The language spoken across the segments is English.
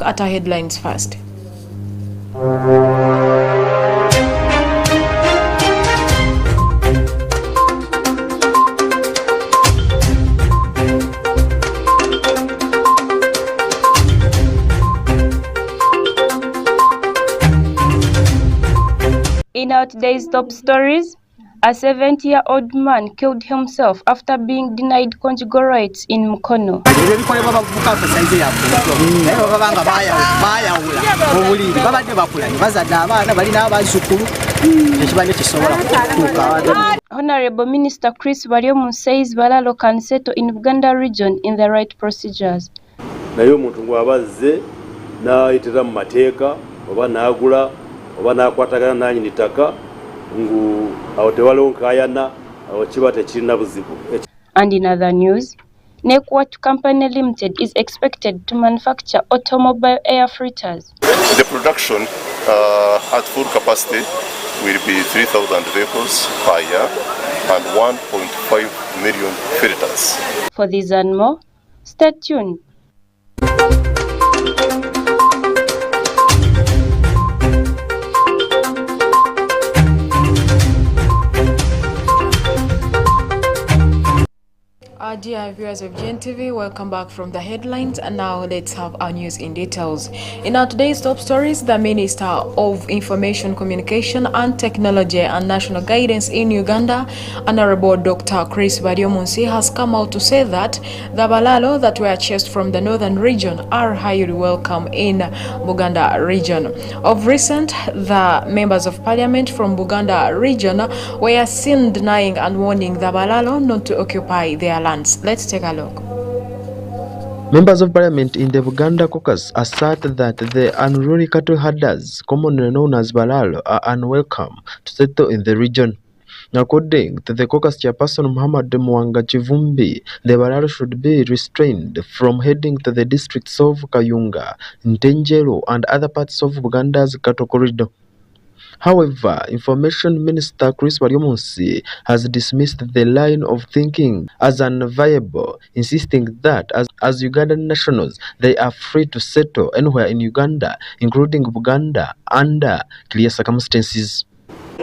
at our headlines first. In our today's top stories, a 70-year-old man killed himself after being denied conjugal rights in Mukono. Honorable Minister Chris Baryomu says Balalo can settle in Buganda region in the right procedures. Nayo muntu ngwabaze na itira mu mateeka oba naagula oba nakwatagana nanyi nitaka ngu awatewalonkayana awachiba tekirina buzibu. And in other news, Nekwat Company Limited is expected to manufacture automobile air filters. The production at full capacity will be 3,000 vehicles per year and 1.5 million filters. For this and more, stay tuned. Dear viewers of Gntv, welcome back from the headlines, and now let's have our news in details. In our today's top stories, the Minister of Information, Communication and Technology and National Guidance in Uganda, Honorable Dr. Chris Baryomu, has come out to say that the Balalo that were chased from the northern region are highly welcome in Buganda region. Of recent, the members of parliament from Buganda region were seen denying and warning the Balalo not to occupy their lands. Let's take a look. Members of Parliament in the Buganda caucus assert that the unruly cattle herders, commonly known as Balalo, are unwelcome to settle in the region. According to the caucus chairperson Muhammad Mwanga Chivumbi, the Balalo should be restrained from heading to the districts of Kayunga, Ntenjero, and other parts of Buganda's cattle corridor. However, Information Minister Chris Baryomu has dismissed the line of thinking as unviable, insisting that as Ugandan nationals, they are free to settle anywhere in Uganda, including Buganda, under clear circumstances.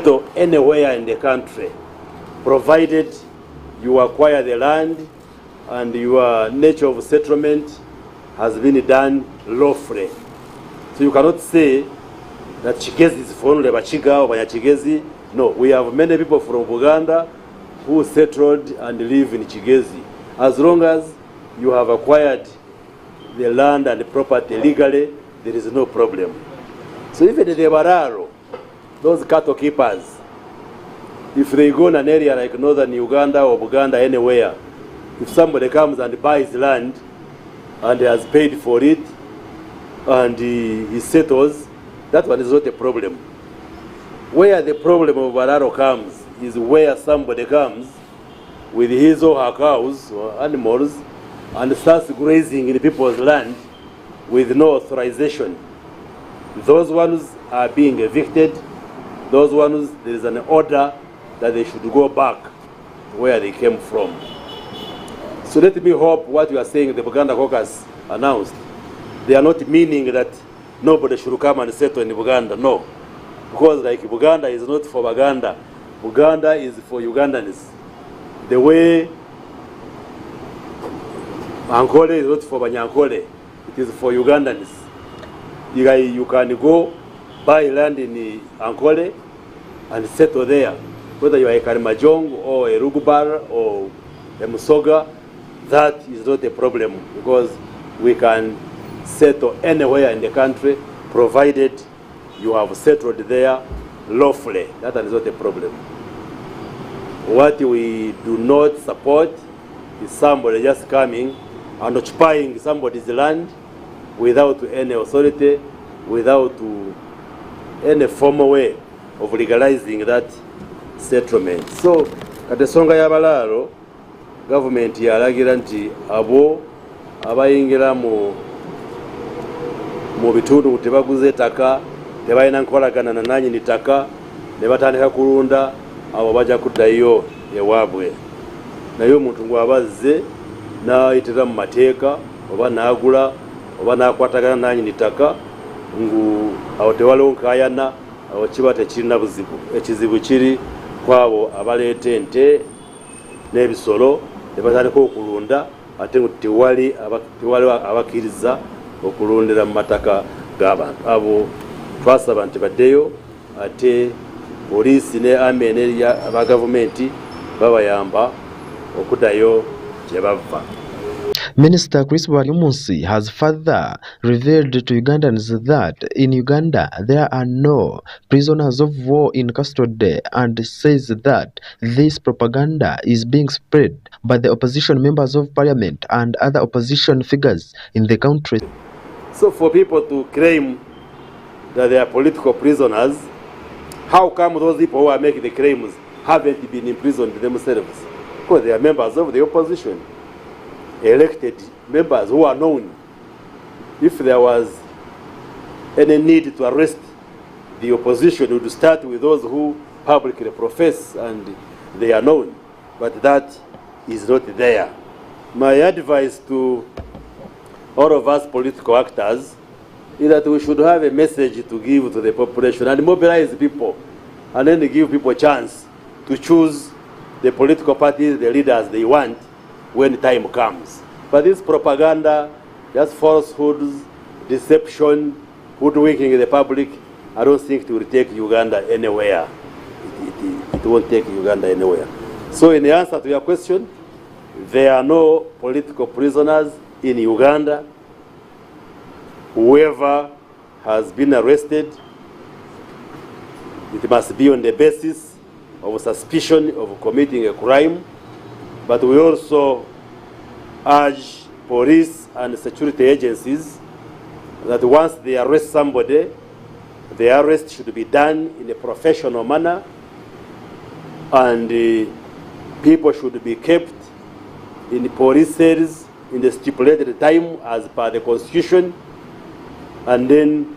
So anywhere in the country, provided you acquire the land and your nature of settlement has been done lawfully. So you cannot say that Chigezi is for only Bachiga or Banyachigezi. No, we have many people from Buganda who settled and live in Chigezi. As long as you have acquired the land and the property legally, there is no problem. So even the Bararo, those cattle keepers, if they go in an area like northern Uganda or Buganda, anywhere, if somebody comes and buys land and he has paid for it and he settles, that one is not a problem. Where the problem of Bararo comes is where somebody comes with his or her cows or animals and starts grazing in people's land with no authorization. Those ones are being evicted. Those ones, there is an order that they should go back where they came from. So let me hope what you are saying, the Buganda caucus announced, they are not meaning that nobody should come and settle in Buganda. No. Because like Buganda is not for Buganda. Buganda is for Ugandans. The way Ankole is not for Banyankole. It is for Ugandans. You can go buy land in Ankole and settle there. Whether you are a Karimajong or a Rugubar or a Musoga, that is not a problem because we can settle anywhere in the country provided you have settled there lawfully. That is not a problem. What we do not support is somebody just coming and occupying somebody's land without any authority, without any formal way of legalizing that settlement. So, katesonga ya Balalo, government yalagira nti abo abayingira mu bitundu tebaguze ettaka, tebalina nkolagana na nannyini ttaka, ne batandika kulunda, abo bajja kuddayo ewaabwe. Naye omuntu ng'abazze n'ayitira mu mateeka oba n'agula oba nakwatagana nanyini ttaka ngu awo tewaliwo nkayana, awo kiba tekirina buzibu. Ekizibu kiri kwabo abaleeta ente n'ebisolo ne batandika okulunda ate ngu tewali abakkiriza okulundira mu mataka g'abantu. Abo twasaba nti baddeyo, ate poliisi ne ALLIAN aba gavumenti babayamba okuddayo gye bava. Minister Chris Baryomunsi has further revealed to Ugandans that in Uganda there are no prisoners of war in custody, and says that this propaganda is being spread by the opposition members of parliament and other opposition figures in the country. So for people to claim that they are political prisoners, how come those people who are making the claims haven't been imprisoned themselves? Because they are members of the opposition, elected members who are known. If there was any need to arrest the opposition, we would start with those who publicly profess and they are known. But that is not there. My advice to all of us political actors is that we should have a message to give to the population and mobilize people, and then give people a chance to choose the political parties, the leaders they want when time comes. But this propaganda, just falsehoods, deception, hoodwinking the public, I don't think it will take Uganda anywhere. It won't take Uganda anywhere. So in the answer to your question, there are no political prisoners in Uganda. Whoever has been arrested, it must be on the basis of suspicion of committing a crime. But we also urge police and security agencies that once they arrest somebody, the arrest should be done in a professional manner, and people should be kept in police cells in the stipulated time as per the Constitution. And then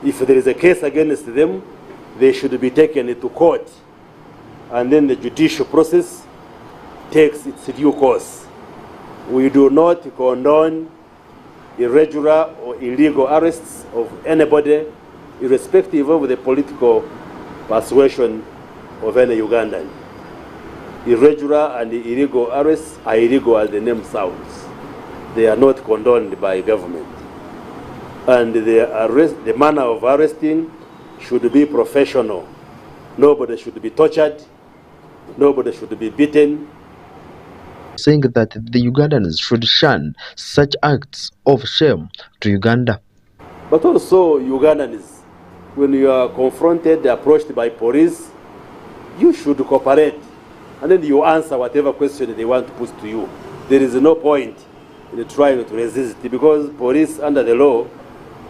if there is a case against them, they should be taken to court, and then the judicial process takes its due course. We do not condone irregular or illegal arrests of anybody, irrespective of the political persuasion of any Ugandan. Irregular and illegal arrests are illegal as the name sounds. They are not condoned by government. And the manner of arresting should be professional. Nobody should be tortured. Nobody should be beaten. Saying that the Ugandans should shun such acts of shame to Uganda. But also Ugandans, when you are confronted, approached by police, you should cooperate. And then you answer whatever question they want to put to you. There is no point in trying to resist, because police under the law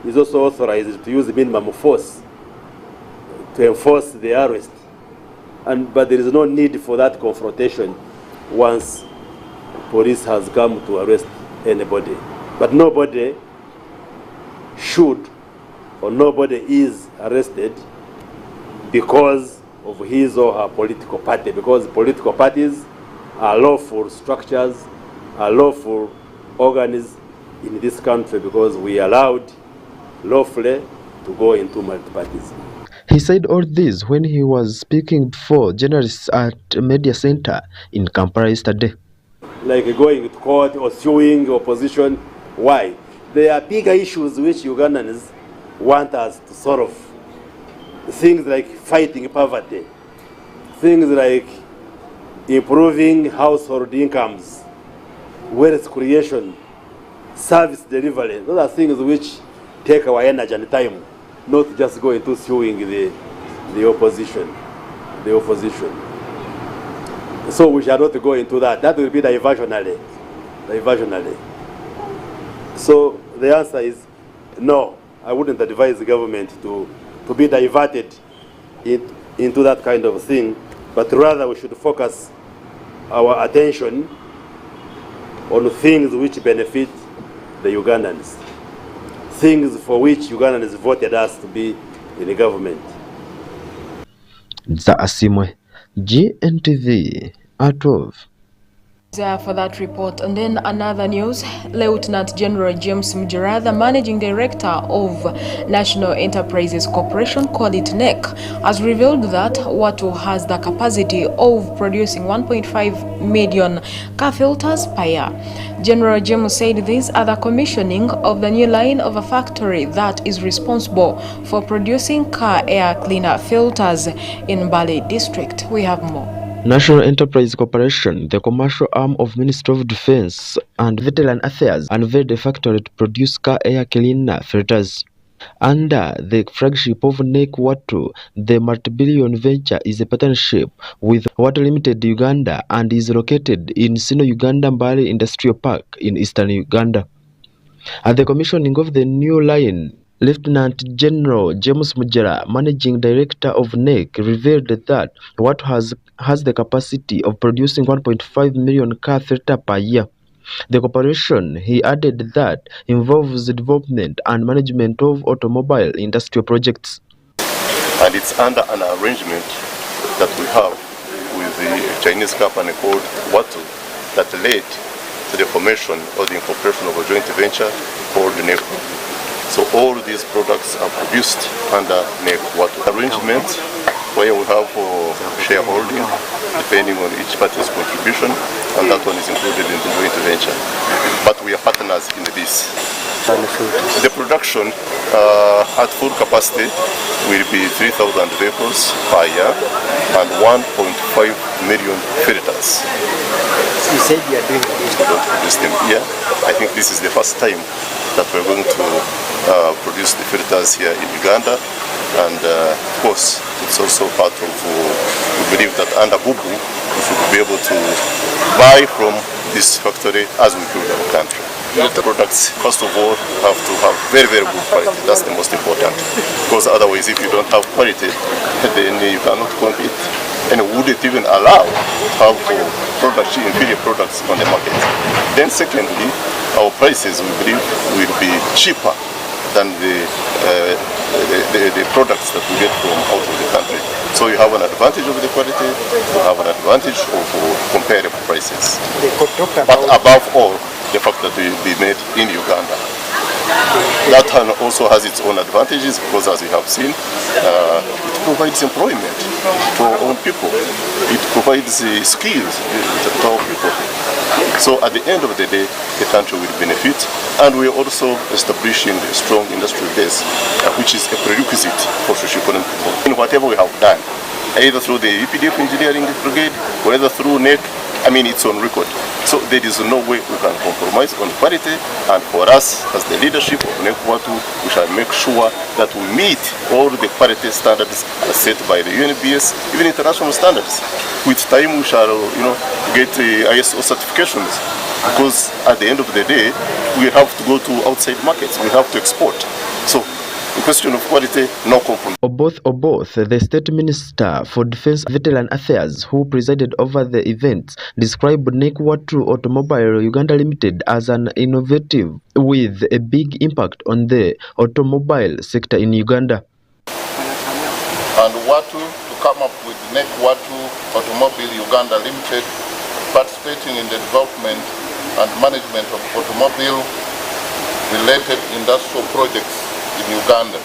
is also authorized to use minimum force to enforce the arrest. But there is no need for that confrontation once police has come to arrest anybody. But nobody should or nobody is arrested because of his or her political party, because political parties are lawful structures, are lawful organs in this country, because we allowed lawfully to go into multi-parties. He said all this when he was speaking before journalists at a media center in Kampala yesterday. Like going to court or suing opposition. Why? There are bigger issues which Ugandans want us to solve. Things like fighting poverty, things like improving household incomes, wealth creation, service delivery. Those are things which take our energy and time, not just go into suing the opposition. So we shall not go into that. That will be diversionary. So the answer is no. I wouldn't advise the government to be diverted into that kind of thing, but rather we should focus our attention on things which benefit the Ugandans, things for which Ugandans voted us to be in the government. Za Asimwe, Gntv at 12. For that report. And then another news, Lieutenant General James Mujira, the Managing Director of National Enterprises Corporation, called it NEC, has revealed that Watu has the capacity of producing 1.5 million car filters per year. General James said this at the commissioning of the new line of a factory that is responsible for producing car air cleaner filters in Bali district. We have more. National Enterprise Corporation, the commercial arm of Ministry of Defense and Veteran Affairs, unveiled a factory to produce car air cleaner filters. Under the flagship of NEC Watu, the multi-billion venture is a partnership with Watu Limited Uganda and is located in Sino Uganda Mbale Industrial Park in eastern Uganda. At the commissioning of the new line, Lieutenant General James Mujira, Managing Director of NEC, revealed that Watu has the capacity of producing 1.5 million car filters per year. The corporation, he added, that involves the development and management of automobile industrial projects. And it's under an arrangement that we have with the Chinese company called Watu that led to the formation or the incorporation of a joint venture called NEC. So all these products are produced under NEC Watu arrangement, where we have shareholding depending on each party's contribution, and that one is included in the joint venture. But we are partners in this. The production at full capacity will be 3,000 vehicles per year and 1.5 million filters. You said you are doing this. Yeah, I think this is the first time that we're going to produce the filters here in Uganda, and of course it's also part of, we believe that under Bubu we should be able to buy from this factory as we build our country. The products, first of all, have to have very, very good quality. That's the most important, because otherwise if you don't have quality, then you cannot compete, and wouldn't even allow to have products, inferior products on the market. Then secondly, our prices, we believe, will be cheaper than the products that we get from out of the country. So you have an advantage of the quality, you have an advantage of comparable prices. But above all, the fact that they will be made in Uganda. That also has its own advantages, because as you have seen, it provides employment to our own people. It provides skills to our people. So at the end of the day, the country will benefit, and we are also establishing a strong industrial base, which is a prerequisite for socio-economic growth. In whatever we have done, either through the EPDF engineering brigade, or either through NEC, I mean, it's on record. So there is no way we can compromise on quality, and for us, as the leadership of NEC Watu, we shall make sure that we meet all the quality standards as set by the UNBS, even international standards. With time, we shall, get ISO certifications, because at the end of the day, we have to go to outside markets. We have to export. So, in question of quality, no compromise. Oboth, the State Minister for Defense and Veteran Affairs, who presided over the events, described NEC Watu Automobile Uganda Limited as an innovative with a big impact on the automobile sector in Uganda. And Watu to come up with NEC Watu Automobile Uganda Limited, participating in the development and management of automobile-related industrial projects in Uganda.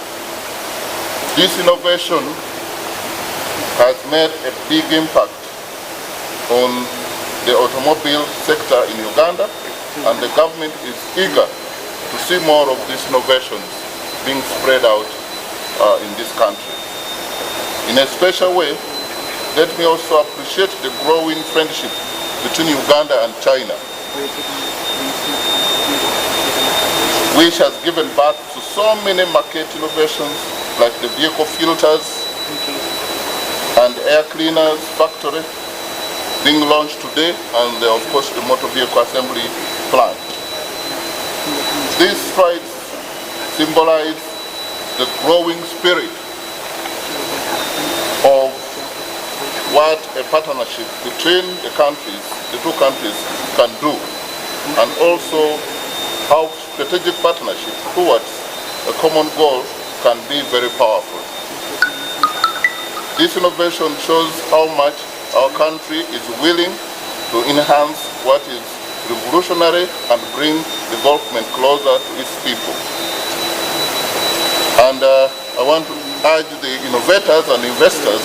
This innovation has made a big impact on the automobile sector in Uganda, and the government is eager to see more of these innovations being spread out in this country. In a special way, let me also appreciate the growing friendship between Uganda and China, which has given birth to so many market innovations like the vehicle filters and air cleaners factory being launched today, and of course the motor vehicle assembly plant. These strides symbolize the growing spirit of what a partnership between the two countries can do, and also how strategic partnership towards a common goal can be very powerful. This innovation shows how much our country is willing to enhance what is revolutionary and bring development closer to its people. And I want to urge the innovators and investors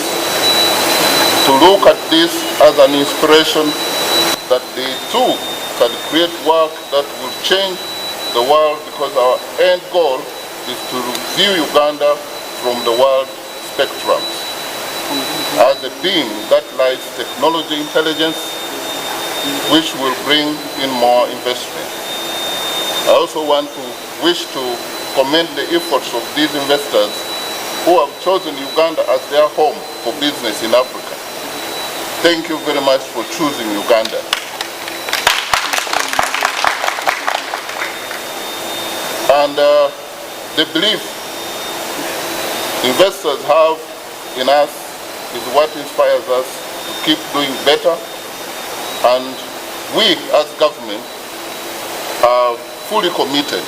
to look at this as an inspiration that they too can create work that will change the world, because our end goal is to view Uganda from the world spectrum as a being that lies technology intelligence, which will bring in more investment. I also want to wish to commend the efforts of these investors who have chosen Uganda as their home for business in Africa. Thank you very much for choosing Uganda. And the belief investors have in us is what inspires us to keep doing better. And we as government are fully committed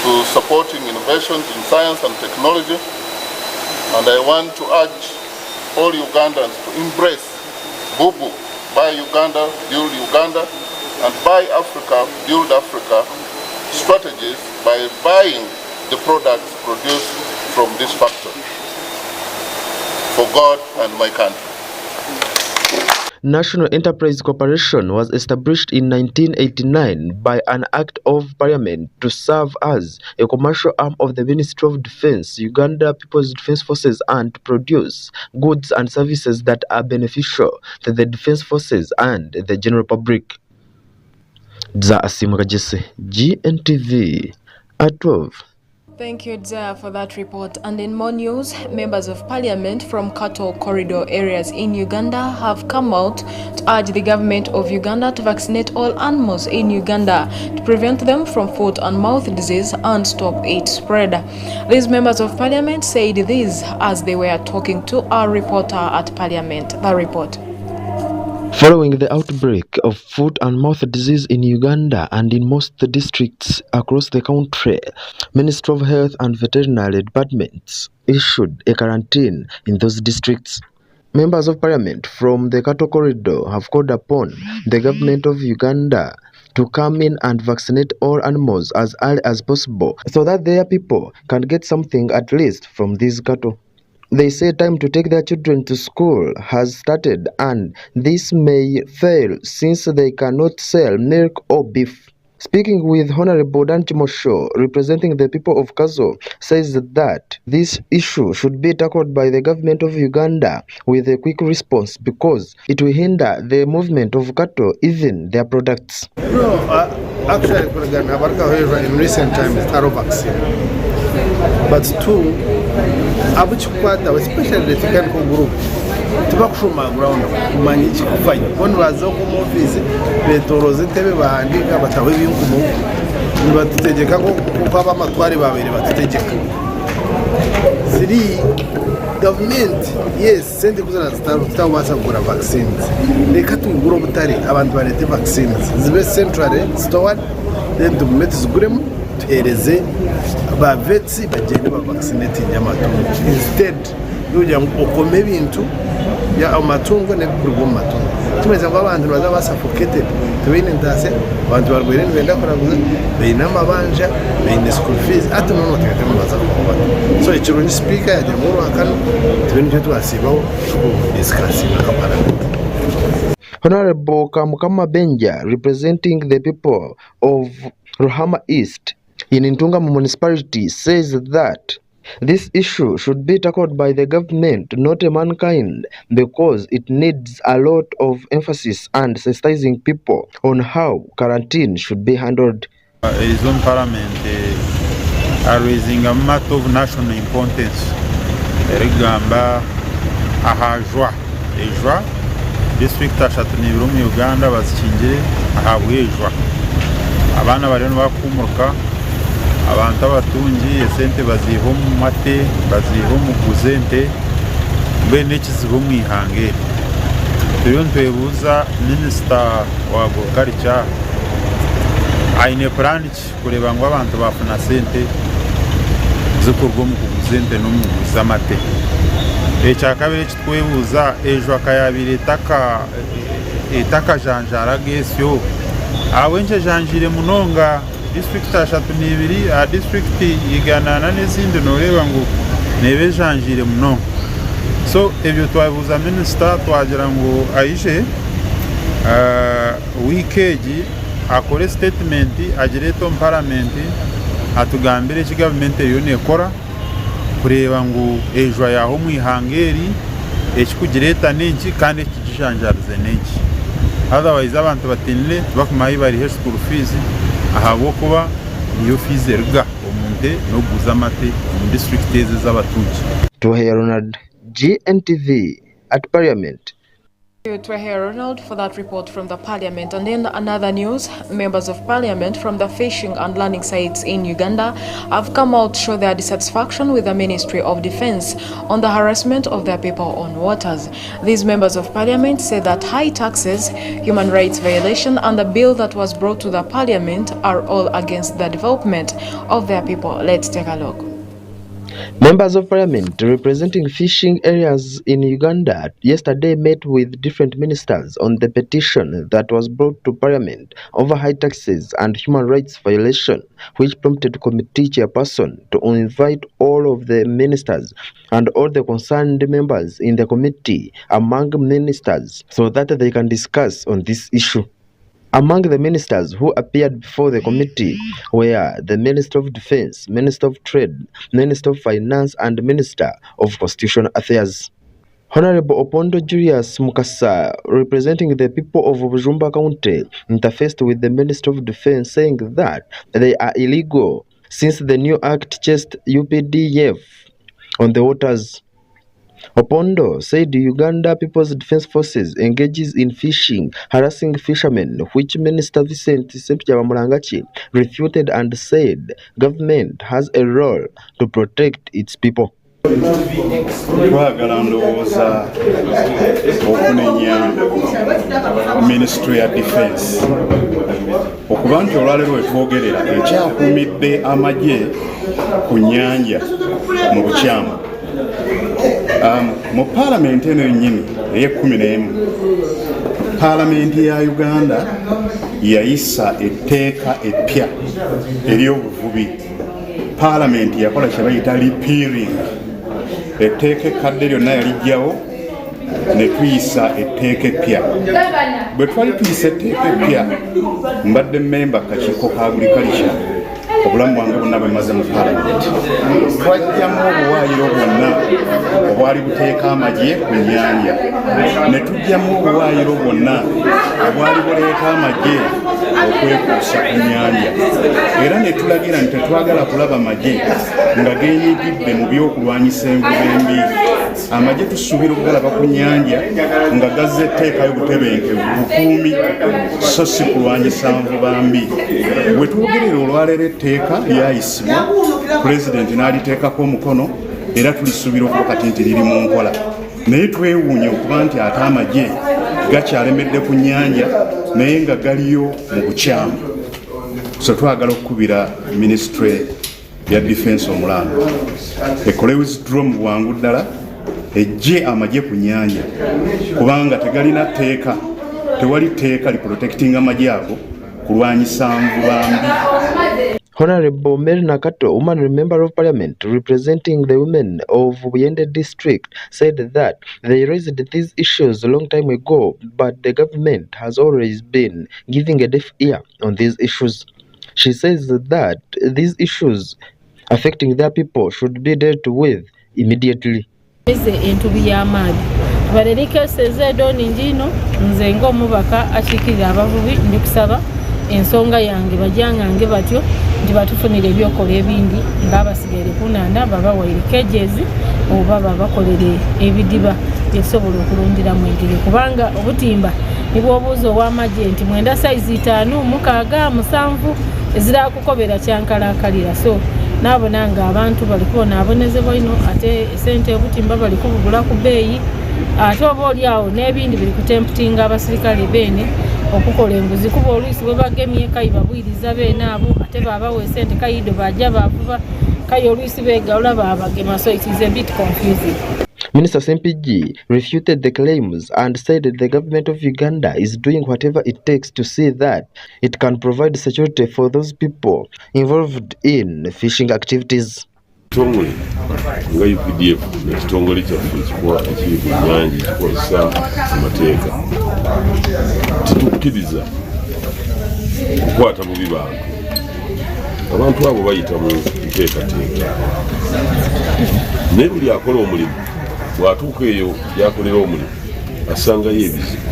to supporting innovations in science and technology. And I want to urge all Ugandans to embrace BUBU, Buy Uganda, Build Uganda, and Buy Africa, Build Africa strategies by buying the products produced from this factory. For God and my country. National Enterprise Corporation was established in 1989 by an Act of Parliament to serve as a commercial arm of the Ministry of Defense, Uganda People's Defense Forces, and to produce goods and services that are beneficial to the Defense Forces and the general public. Gntv at 12. Thank you, Dzaya, for that report. And in more news, members of parliament from cattle corridor areas in Uganda have come out to urge the government of Uganda to vaccinate all animals in Uganda to prevent them from foot and mouth disease and stop its spread. These members of parliament said this as they were talking to our reporter at parliament. The report. Following the outbreak of foot and mouth disease in Uganda and in most districts across the country, Ministry of Health and Veterinary departments issued a quarantine in those districts. Members of Parliament from the cattle corridor have called upon the government of Uganda to come in and vaccinate all animals as early as possible so that their people can get something at least from these cattle. They say time to take their children to school has started, and this may fail since they cannot sell milk or beef. Speaking with Honorable Danchimosho, representing the people of Kazo, says that this issue should be tackled by the government of Uganda with a quick response because it will hinder the movement of cattle, even their products. No, actually, in recent times, thorough vaccine. But two, especially the technical group, tubakushuma ground umanyi kufanya kono baza ko office betoroze tebe bahandika batawe binkumu nibategeka ko kwaba amatwari babiri batutegeka ziri government yes sente kuzana zitawasa kugura vaccines reka tugura butari abantu barete vaccines zibe centrally stored then tumete ziguremo tuhereze ba vets bagende ba vaccinate nyamatungo instead y'ugira ngo ukome ibintu ya amatungo ne kurwa amatungo tumeze ngo abantu bazaba suffocated tubine ndase abantu barwere nibenda koraguza beina mabanja beina school fees atu no tekete mubaza kuba so ichiro ni speaker ya jamhuri akano tubine cyo twasibaho discuss na parliament. Honorable Kamukama Benja, representing the people of Ruhama East in Ntunga municipality, says that this issue should be tackled by the government, not mankind, because it needs a lot of emphasis and sensitizing people on how quarantine should be handled. His own parliament are raising a matter of national importance. Rigamba ahajwa ejwa district ashatu ni Uganda bazikingiye ahabwejwa abana bari no bakumuka abantu abatungi esente baziho mu mate baziho mu kuzente mbene kizibo mwihange turiyo ntwebuza minister wa agriculture aine plan kureba ngo abantu bafuna sente zikorwa mu kuzente no mu kuzamate echa kabiri kitwebuza ejo akayabire taka etakajanjara gesyo awenje janjire munonga district 32 a district iganana n'ezindi noreba ngo nebe janjire munonga so ebyo twabuza minister twagira ngo aije weekend akore statement agireto mu parliament atugambire iki government yo nekora kureba ngo ejo yaho mwihangeri ekikugireta n'iki kandi ekijanjarize n'iki otherwise abantu batinle bakumayi bari he school fees ahabo kuba niyo fees erga omunde no guza amate mu district z'abatunzi. Tuhe Ronald, GNTV at Parliament. To hear Ronald for that report from the Parliament. And then another news, members of Parliament from the fishing and landing sites in Uganda have come out to show their dissatisfaction with the Ministry of Defense on the harassment of their people on waters. These members of Parliament say that high taxes, human rights violation and the bill that was brought to the Parliament are all against the development of their people. Let's take a look. Members of Parliament representing fishing areas in Uganda yesterday met with different ministers on the petition that was brought to Parliament over high taxes and human rights violation, which prompted committee chairperson to invite all of the ministers and all the concerned members in the committee among ministers so that they can discuss on this issue. Among the ministers who appeared before the committee were the Minister of Defense, Minister of Trade, Minister of Finance, and Minister of Constitutional Affairs. Honorable Opondo Julius Mukasa, representing the people of Bujumba County, interfaced with the Minister of Defense, saying that they are illegal since the new act chased UPDF on the waters. Opondo said Uganda People's Defense Forces engages in fishing, harassing fishermen, which Minister Vincent Sempyabamulangachi refuted and said government has a role to protect its people. Twagala ndowooza okunenya Ministry of Defense okuba nti olwaleero wetwogerera ekyakuumidde amagye ku nnyanja mu bukyamu. Mu Parliament eno yennyini ey'11 Parliament ya Uganda yayisa etteeka eppya ery'obuvubi. Parliament yakola kye bayita repealing. Etteeka ekkadde lyonna yalijjawo ne tuyisa etteeka eppya. Bwe twali tuyisa etteeka eppya mbadde memba kakiiko ka agriculture obulamu bwange bwonna bwe maze mu Parliament. Twajjamu obuwaayiro bwonna obwali buteeka amagye ku nnyanja ne tujjamu obuwaayiro bwonna obwali buleeta amagye okwekuusa ku nnyanja era ne tulagira nti tetwagala kulaba magye nga geenyigidde mu by'okulwanyisa envuba embi. Amagye tusuubira okugalaba ku nnyanja nga gazze etteekayo butebenkevu bukuumi so si kulwanyisa nvuba mbi. Bwe twogerera olwaleero etteeka lyayisibwa President n'aliteekako omukono era tulisuubira okuba kati nti liri mu nkola, naye twewuunye okuba nti ate amagye gakyalemedde ku nnyanja naye nga galiyo mu bukyamu. So twagala okukubira Ministry ya Defense omulango ekole withdraw mu bwangu ddala ejje amagye ku nnyanja kubanga tegalina tteeka, tewali tteeka li protecting amagye ago kulwanyisa nvuba mbi. Honorable Mary Nakato, woman member of Parliament representing the women of Buyende district, said that they raised these issues a long time ago, but the government has always been giving a deaf ear on these issues. She says that these issues affecting their people should be dealt with immediately. Ensonga yange bajangange batyo nti batufunira ebyokola ebindi nga basigere kunanda baba wairikejezi oba babakolere ebidiba esobola okulundiramu engeri kubanga obutimba nibwo obuuzo ow'amagye nti mwenda size 5 6 7 ezira kukobera kyankalakalira so nabo nanga abantu bali kubona abonezebwa ino ate sente obutimba bali kubugula ku beeyi ate oba oliawo n'ebindi biri kutemputinga abasirikale bene okukola enguzi kuba oluusi bwe bagemye kayi babwiriza beene abo ate babawa esente kayido bajja bavuba kayi oluusi beegawula babagema so it is a bit confusing. Minister Sempigi refuted the claims and said that the government of Uganda is doing whatever it takes to see that it can provide security for those people involved in fishing activities. Tongole nga UPDF n'ekitongole kyaffe ekiri ku nnyanja ekikozesa amateeka titukkiriza kukwata bubi abantu abo bayita mu nteekateeka naye buli akola omulimu bw'atuuka eyo yakolera omulimu asangayo ebizibu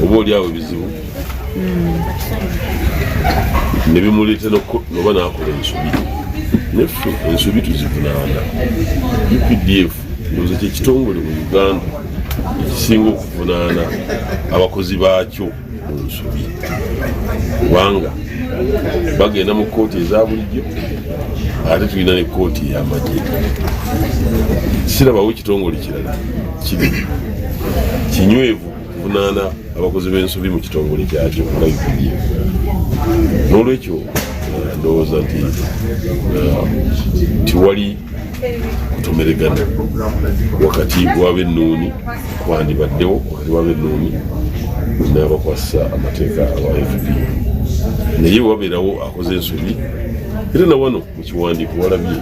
oba oli awo ebizibu ne bimuleeta noba n'akola ensobi neffe ensobi tuzivunaana UPDF ndowooza kyekitongole mu Uganda ekisinga okuvunaana abakozi baakyo mu nsobi kubanga bagenda mu kkooti eza bulijjo ate tulina ne kkooti ey'amagye sirabawo ekitongole kirala kiri kinywevu kuvunaana abakozi b'ensobi mu kitongole kyakyo nga UPDF n'olwekyo ndowooza nti tiwali kutomeregana wakati w'abennuuni kwandibaddewo wakati w'abennuuni n'abakwasa amateeka aba FB naye wabeerawo akoze ensobi era na wano mu kiwandiiko walabye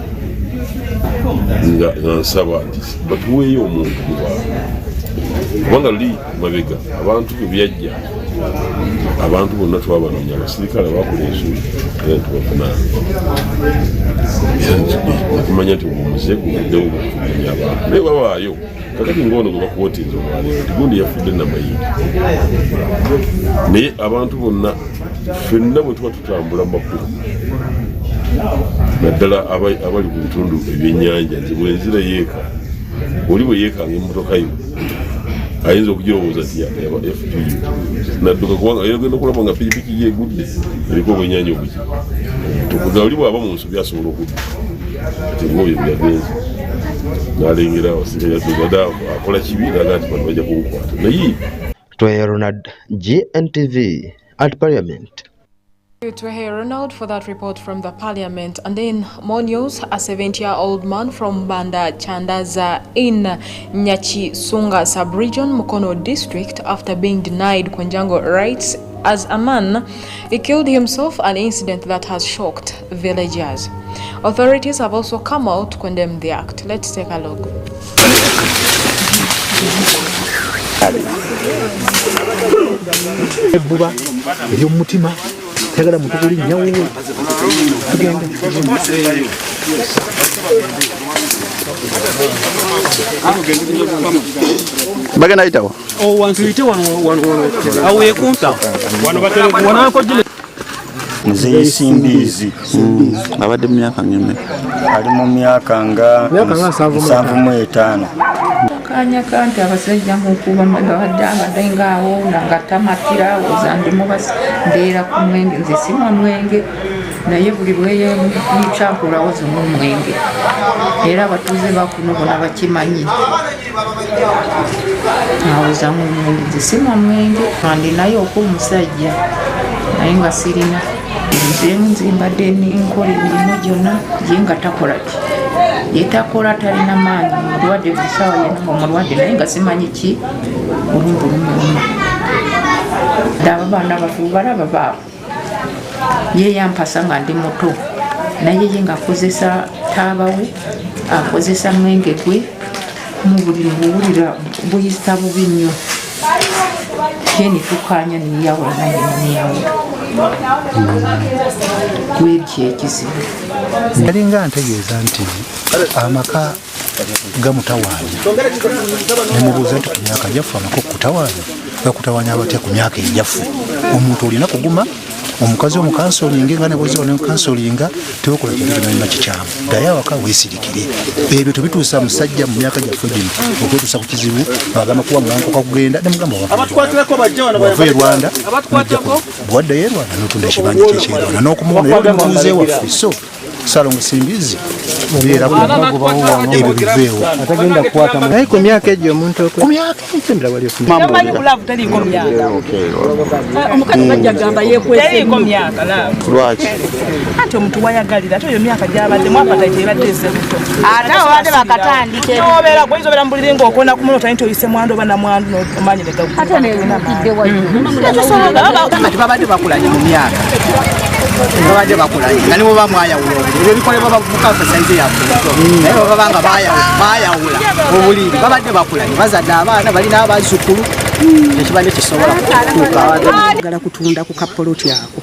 nga nsaba nti batuweeyo omuntu kubanga luli mabega abantu bwe byajja abantu bonna twabanoonya abasirikale abakola ensobi era ntubavunaana era netumanya nti omuze guvuddewo gutumanya abantu naye babaayo kakati ng'ono gwe bakuwotinza olwaleero nti gundi yafudde namayindi naye abantu bonna ffenna bwe tuba tutambula mu makubo naddala abali ku bitundu ebyennyanja nti bwenzira yeeka oli bwe yeekanga emmotoka yo ayinza okugirowooza nti yaba FPU nadduka kubanga yagenda okulaba nga pikipiki ye egudde eriko obwennyanja obuki tukuga oli bw'aba mu nsobi asobola okudda ati ng'oyo byagenze n'alengera abasirikale akola kibi naga nti bano bajja kumukwata naye Ronald, Gntv at Parliament. To hear Ronald for that report from the Parliament. And then more news, a 70-year-old man from Banda Chandaza in Nyachisunga sub-region, Mukono district, after being denied Kwanjango rights as a man, he killed himself, an incident that has shocked villagers. Authorities have also come out to condemn the act. Let's take a look. Tegala mutukuli nyawo tugenda bagana itawo wantu ite wano awo yekunta wano batele wana ko jile nze simbizi abadde myaka ngeme ali mu myaka nga 75 kanya kanti abasajja mukuba magadanga dengawo nangatamatira ozandimu bas ndera ku mwenge nze simwa mwenge naye buli bweye muchankula wazo mu mwenge era abatuze bakuno bona bakimanyi awoza mu mwenge nze simwa mwenge kandi naye okumusajja naye nga sirina nzimbadde nkole emirimu gyonna yenga takola yetakola talina maanyi mulwadde busawa yena omulwadde naye nga simanyi ki olumbulumu aba baana bafu balaba baabo ye yampasa nga ndi muto naye ye nga akozesa taabawe akozesa mwenge gwe mu buli buwulira buyisa bubi nnyo ye netukanya neyawula naye neyawula gwebyo ekizibu yalinga ntegeeza nti amaka gamutawaanya nemubuuza nti ku myaka gyaffe amaka okutawaanya gakutawaanya abatya ku myaka egyaffe omuntu olina kuguma omukazi omukansolinga nga nebozeo nemukansolinga tebakola kirina kikyamu gaye awaka weesirikire ebyo tubituusa musajja mu myaka gyaffe gino okwetuusa ku kizibu bagamba kuwa mwankoka kugenda nemugamba wava e Rwanda bwaddayo e Rwanda notunda ekibanja kyekye Rwanda n'okumuwona era nemutuuze waffe so salongo simbizi ebyo biveewo naye ku myaka egyo omuntu ku myaka ekyo wali yamanyi bulavu taliiko myaka omukazi bajja gamba yekweseko myaka lwaki ate omuntu wayagalira ate oyo myaka gyabadde mwapata tebadde esebuto ate obadde bakatandike nobeera gwoyinza obeera mubuliri ngaokona ku muno taniti oyise mwandu oba namwandu nomanyi ate nebimukidde kati babadde bakulanye mu myaka babadde bakulanye nga nibo bamwayawula obuliri ebyo bikolebwa bavubuka saizi yaffe naye babanga bayawula obuliri babadde bakulanye bazadde abaana balina abazzukulu ekibadde kisobola kutuuka kutunda ku kapoloti ako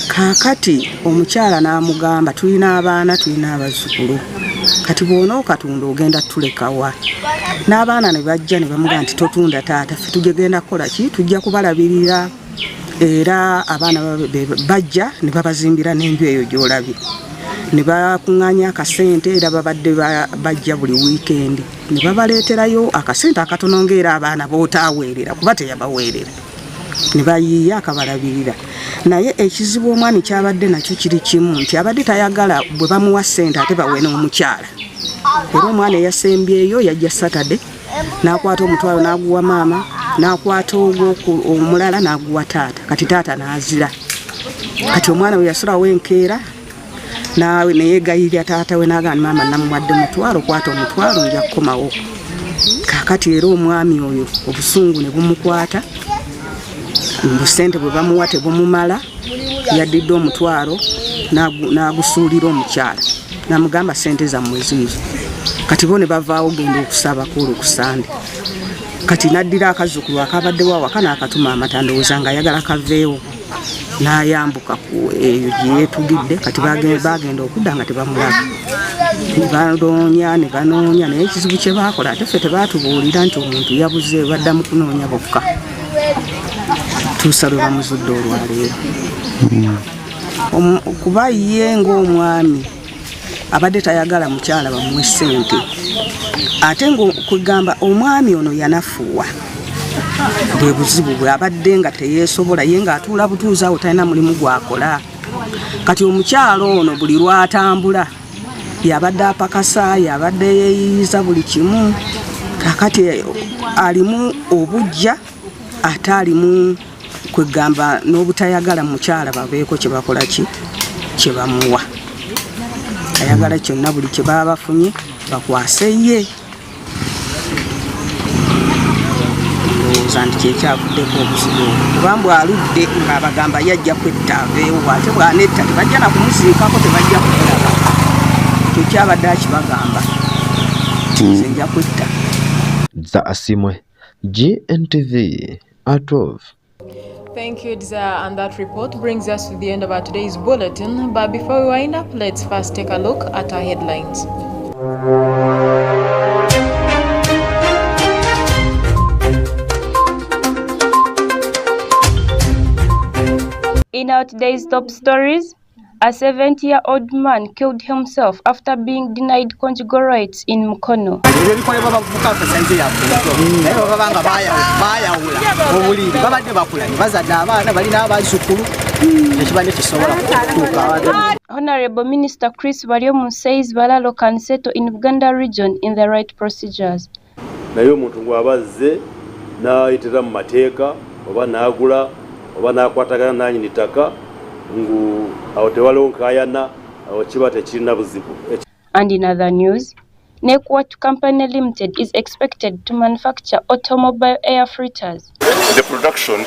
kakati omukyala n'amugamba tulina abaana tulina abazzukulu kati bw'ona okatunda ogenda tulekawa n'abaana ne bajja ne bamugamba nti totunda taata ffe tugenda kukola ki tujja kubalabirira era abaana bajja ne babazimbira n'enju eyo gy'olabye ne bakuŋŋaanya akasente era babadde bajja buli wiikendi ne babaleeterayo akasente akatono ng'era abaana bootaaweerera kuba teyabaweerera ne bayiiya akabalabirira naye ekizibu omwami kyabadde nakyo kiri kimu nti abadde tayagala bwe bamuwa ssente ate bawe n'omukyala era omwana eyasembyeyo yajja Saturday n'akwata omutwalo n'aguwa maama n'akwata omulala n'aguwa taata kati taata n'azira kati omwana we yasulawo enkeera nawe neyegayirya taata we n'agamba maama namuwadde omutwalo kwata omutwalo nja kukomawo kakati era omwami oyo obusungu ne bumukwata busente bwe bamuwa tebumumala yaddidde omutwalo n'agusuulira omukyala n'amugamba sente zammwe ziizo kati bo ne bavaawo genda okusaba kuolo kusande kati naddira akazzukulu akabaddewo awaka n'akatuma amata ndowooza nga ayagala kaveewo n'ayambuka ku eyo gye yeetugidde kati bagenda okudda nga tebamulaba ne banoonya naye ekizibu kye baakola ate ffe tebaatubuulira nti omuntu yabuze baddamu kunoonya bokka tuusa lwe bamuzudde olwaleero kuba ye ng'omwami abadde tayagala mukyala bamuwe ssente ate ng'okugamba omwami ono yanafuwa bwe buzibu bwe abadde nga teyeesobola ye ng'atuula butuuzi awo talina mulimu gwakola kati omukyala ono buli lwatambula yabadde apakasa yabadde yeeyiyiza buli kimu kakati alimu obujja ate alimu kwegamba n'obutayagala mukyala babeeko kye bakola kye bamuwa ayagala kyonna buli kye baba bafunye bakwase ye ndowooza nti kyekyavuddeko obuzibu kubambw aludde ng'abagamba yajja kwetta aveewo ate bwanetta tebajja na kumuziikako tebajja kumulaba kyekyabadde akibagamba nze nja kwetta za asimwe GNTV at 12. Thank you, Dza, and that report brings us to the end of our today's bulletin. But before we wind up, let's first take a look at our headlines. In our today's top stories, a 70-year-old man killed himself after being denied conjugal rights in Mukono. ebyo bikolebwa bavubuka ffe saizi yaffe naye babanga bayawula obuliri babadde bakulanye bazadde abaana balina abazzukulu ekibadde kisobola kutuuka. Honorable Minister Chris Baryomu says Balalo can settle in Buganda region in the right procedures. naye omuntu gw'abazze n'ayitira mu mateeka oba n'agula oba n'akwatagana nanyini ttaka ngu awo tewaliwo nkaayana awo kiba tekirina buzibu. And in other news, Nekwat Company Limited is expected to manufacture automobile air filters. The production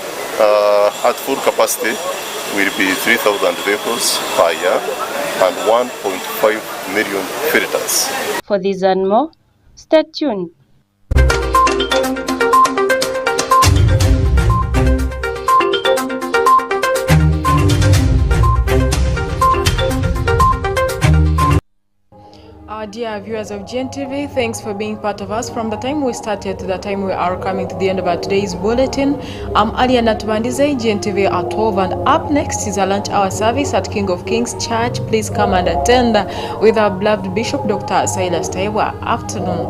at full capacity will be 3,000 vehicles per year and 1.5 million filters. For this and more, stay tuned. Our dear viewers of Gntv, thanks for being part of us from the time we started to the time we are coming to the end of our today's bulletin. I'm ALLIAN ATUBANDIIZE, Gntv at 12, and up next is a lunch hour service at King of Kings Church. Please come and attend with our beloved Bishop Dr. Silas Taiwa. Afternoon.